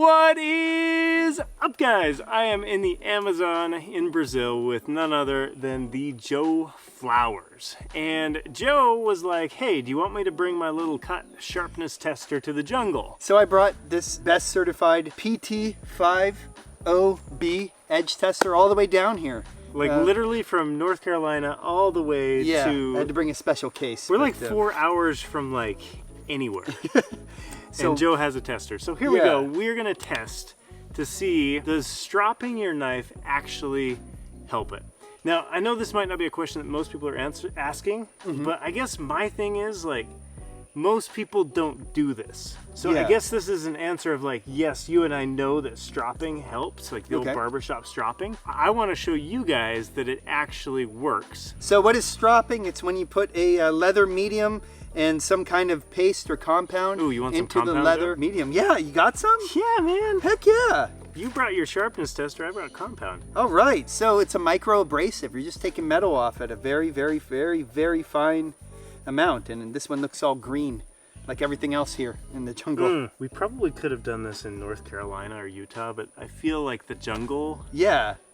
What is up, guys? I am in the Amazon in Brazil with none other than the Joe Flowers. And Joe was like, hey, do you want me to bring my little cut sharpness tester to the jungle? So I brought this best certified PT50B edge tester all the way down here. Like literally from North Carolina all the way to... I had to bring a special case. We're like 4 hours from like anywhere. So, and Joe has a tester. So here we go. We're gonna test to see, does stropping your knife actually help it? Now, I know this might not be a question that most people are asking, but I guess my thing is like, most people don't do this. So I guess this is an answer of like, yes, you and I know that stropping helps, like the old barbershop stropping. I wanna show you guys that it actually works. So what is stropping? It's when you put a leather medium and some kind of paste or compound into the leather medium. Yeah, you got some? Yeah, man. Heck yeah. You brought your sharpness tester, I brought compound. All right, so it's a micro abrasive. You're just taking metal off at a very, very, very, very fine amount. And this one looks all green, like everything else here in the jungle. We probably could have done this in North Carolina or Utah, but I feel like the jungle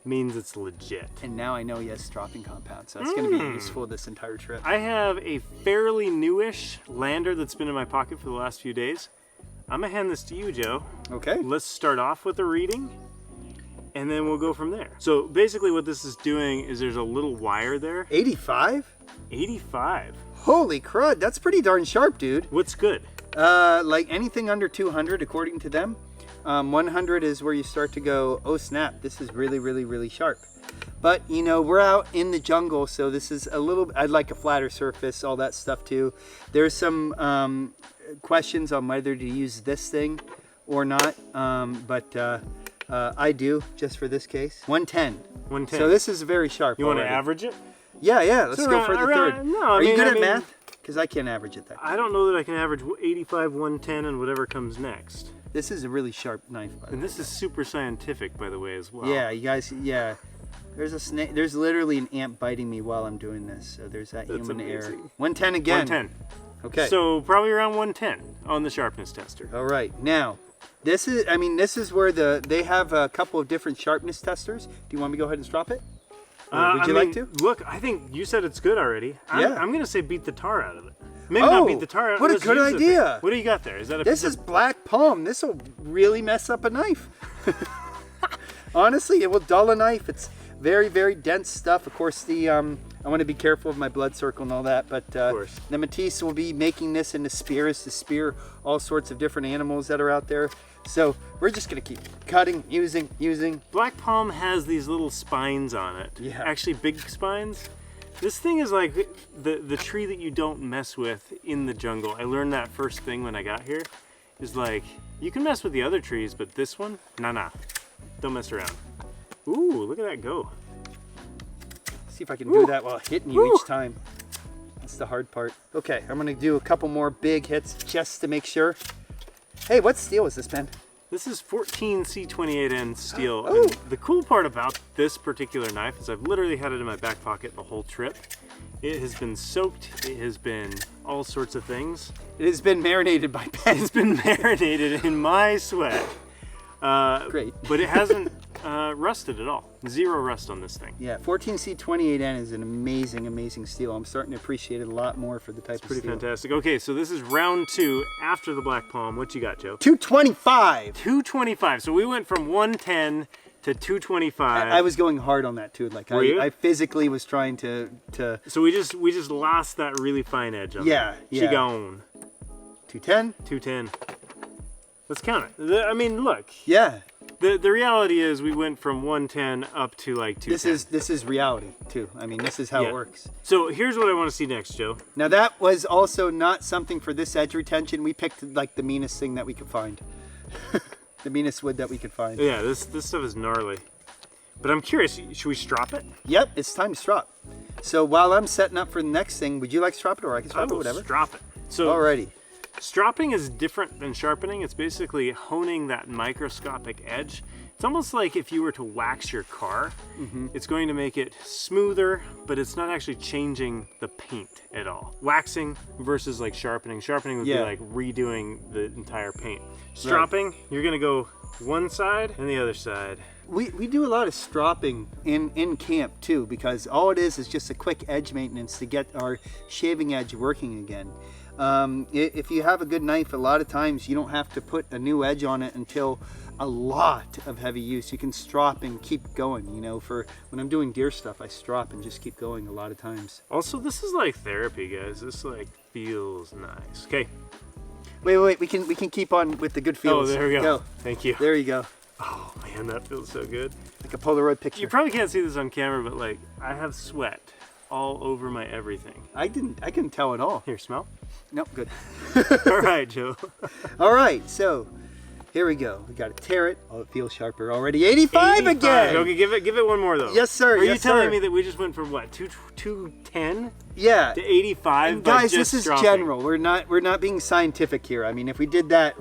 means it's legit. And now I know he has stropping compound, so it's gonna be useful this entire trip. I have a fairly newish lander that's been in my pocket for the last few days. I'm gonna hand this to you, Joe. Okay. Let's start off with a reading, and then we'll go from there. So basically what this is doing is there's a little wire there. 85? 85. Holy crud, that's pretty darn sharp, dude. What's good? Like anything under 200, according to them. 100 is where you start to go, oh snap, this is really, really, really sharp. But you know, we're out in the jungle, so this is a little, I'd like a flatter surface, all that stuff too. There's some questions on whether to use this thing or not, but I do, just for this case. 110. 110. So this is very sharp. You want to average it? Yeah, let's go for the third. No, Are you good at math? Because I can't average it that. I don't know that I can average 85, 110, and whatever comes next. This is a really sharp knife, by the way. And this is super scientific, by the way, as well. Yeah, you guys, There's a snake. There's literally an ant biting me while I'm doing this. So there's that human error. 110 again. 110. Okay. So probably around 110 on the sharpness tester. All right. Now, this is. I mean, this is where they have a couple of different sharpness testers. Do you want me to go ahead and strop it? Would you like to? Look, I think you said it's good already. I'm gonna say beat the tar out of it. Maybe not beat the tar out. What a good idea! What do you got there? Is that a? This is black palm. This will really mess up a knife. Honestly, it will dull a knife. It's very, very dense stuff. Of course, I want to be careful of my blood circle and all that, but the Matisse will be making this into spears to spear all sorts of different animals that are out there. So we're just gonna keep cutting, using. Black palm has these little spines on it. Yeah. Actually, big spines. This thing is like the tree that you don't mess with in the jungle. I learned that first thing when I got here. Is like, you can mess with the other trees, but this one, nah. Don't mess around. Ooh, look at that go. See if I can do that while hitting you each time. That's the hard part. Okay, I'm gonna do a couple more big hits just to make sure. Hey, what steel is this, Ben? This is 14 C28N steel. And the cool part about this particular knife is I've literally had it in my back pocket the whole trip. It has been soaked, it has been all sorts of things. It has been marinated by Ben. It's been marinated in my sweat. Great. But it hasn't rusted at all. Zero rust on this thing. Yeah, 14C28N is an amazing, amazing steel. I'm starting to appreciate it a lot more for the type of steel. It's pretty fantastic. Okay, so this is round 2 after the black palm. What you got, Joe? 225. 225. So we went from 110 to 225. I was going hard on that too. Like I physically was trying to. So we just lost that really fine edge on it. She gone. 210. 210. Let's count it. I mean, look. Yeah. The reality is we went from 110 up to like 210. This is reality too. I mean, this is how it works. So here's what I want to see next, Joe. Now that was also not something for this edge retention. We picked like the meanest thing that we could find. The meanest wood that we could find. Yeah, this stuff is gnarly. But I'm curious, should we strop it? Yep, it's time to strop. So while I'm setting up for the next thing, would you like to strop it, or I can strop it, whatever? Strop it. So alrighty. Stropping is different than sharpening. It's basically honing that microscopic edge. It's almost like if you were to wax your car, it's going to make it smoother, but it's not actually changing the paint at all. Waxing versus like sharpening. Sharpening would be like redoing the entire paint. Stropping, you're gonna go one side and the other side. We do a lot of stropping in camp too, because all it is just a quick edge maintenance to get our shaving edge working again. If you have a good knife, a lot of times you don't have to put a new edge on it until a lot of heavy use. You can strop and keep going, you know. For when I'm doing deer stuff, I strop and just keep going a lot of times. Also, this is like therapy, guys. This like feels nice. Okay. Wait, we can keep on with the good feels. Oh, there we go. Thank you. There you go. Oh man, that feels so good. Like a Polaroid picture. You probably can't see this on camera, but like I have sweat all over my everything. I couldn't tell at all. Here, smell. Nope, good. All right, Joe. All right, so here we go. We got to tear it. Oh, it feels sharper already. 85 again. Okay, give it one more though. Yes, sir. Are you telling me that we just went from what 210? Yeah. To 85. And guys, just this is dropping. general. We're not being scientific here. I mean, if we did that,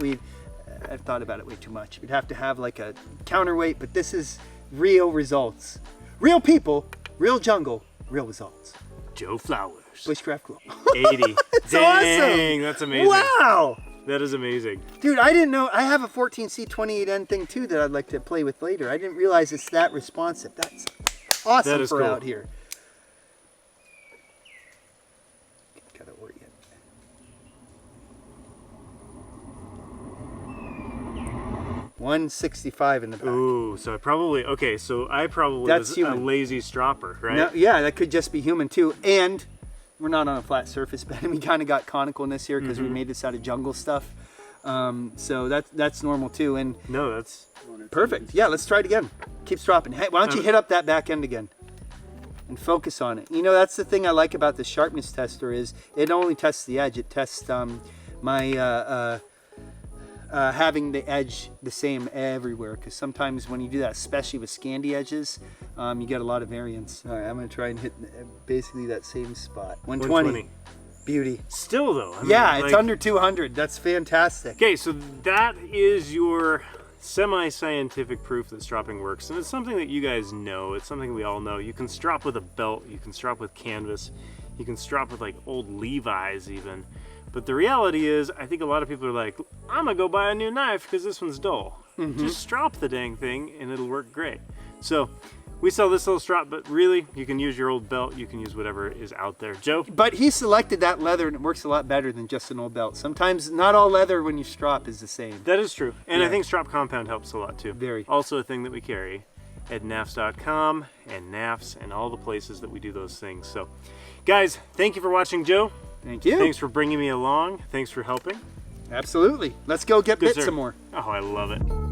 I've thought about it way too much. We'd have to have like a counterweight, but this is real results. Real people, real jungle, real results. Joe Flowers. Bushcraft Global. 80. It's Dang, awesome. That's amazing. Wow. That is amazing. Dude, I didn't know. I have a 14C28N thing too that I'd like to play with later. I didn't realize it's that responsive. That's awesome that is for cool. out here. Gotta orient. $165 in the back. Ooh, so I probably That's was human. a lazy stropper, right? No, yeah, that could just be human too. And we're not on a flat surface bed. We kind of got conicalness here because we made this out of jungle stuff. So that's normal too. And No, that's perfect. Yeah, let's try it again. Keep stropping. Hey, why don't you hit up that back end again and focus on it? You know, that's the thing I like about the sharpness tester is it only tests the edge. It tests having the edge the same everywhere, because sometimes when you do that, especially with Scandi edges, you get a lot of variance. All right, I'm going to try and hit basically that same spot. 120. Beauty. Still though. I mean, Yeah, it's like, under 200. That's fantastic. Okay, so that is your semi-scientific proof that stropping works, and it's something that you guys know. It's something we all know. You can strop with a belt, you can strop with canvas, you can strop with like old Levi's even. But the reality is, I think a lot of people are like, I'm gonna go buy a new knife because this one's dull. Just strop the dang thing and it'll work great. So we sell this little strop, but really, you can use your old belt, you can use whatever is out there. Joe? But he selected that leather and it works a lot better than just an old belt. Sometimes not all leather when you strop is the same. That is true. And Yeah. I think strop compound helps a lot too. Very. Also a thing that we carry at Knafs.com and Knafs and all the places that we do those things. So guys, thank you for watching, Joe. Thank you. Thanks for bringing me along. Thanks for helping. Absolutely. Let's go get Good bit sir. some more. Oh, I love it.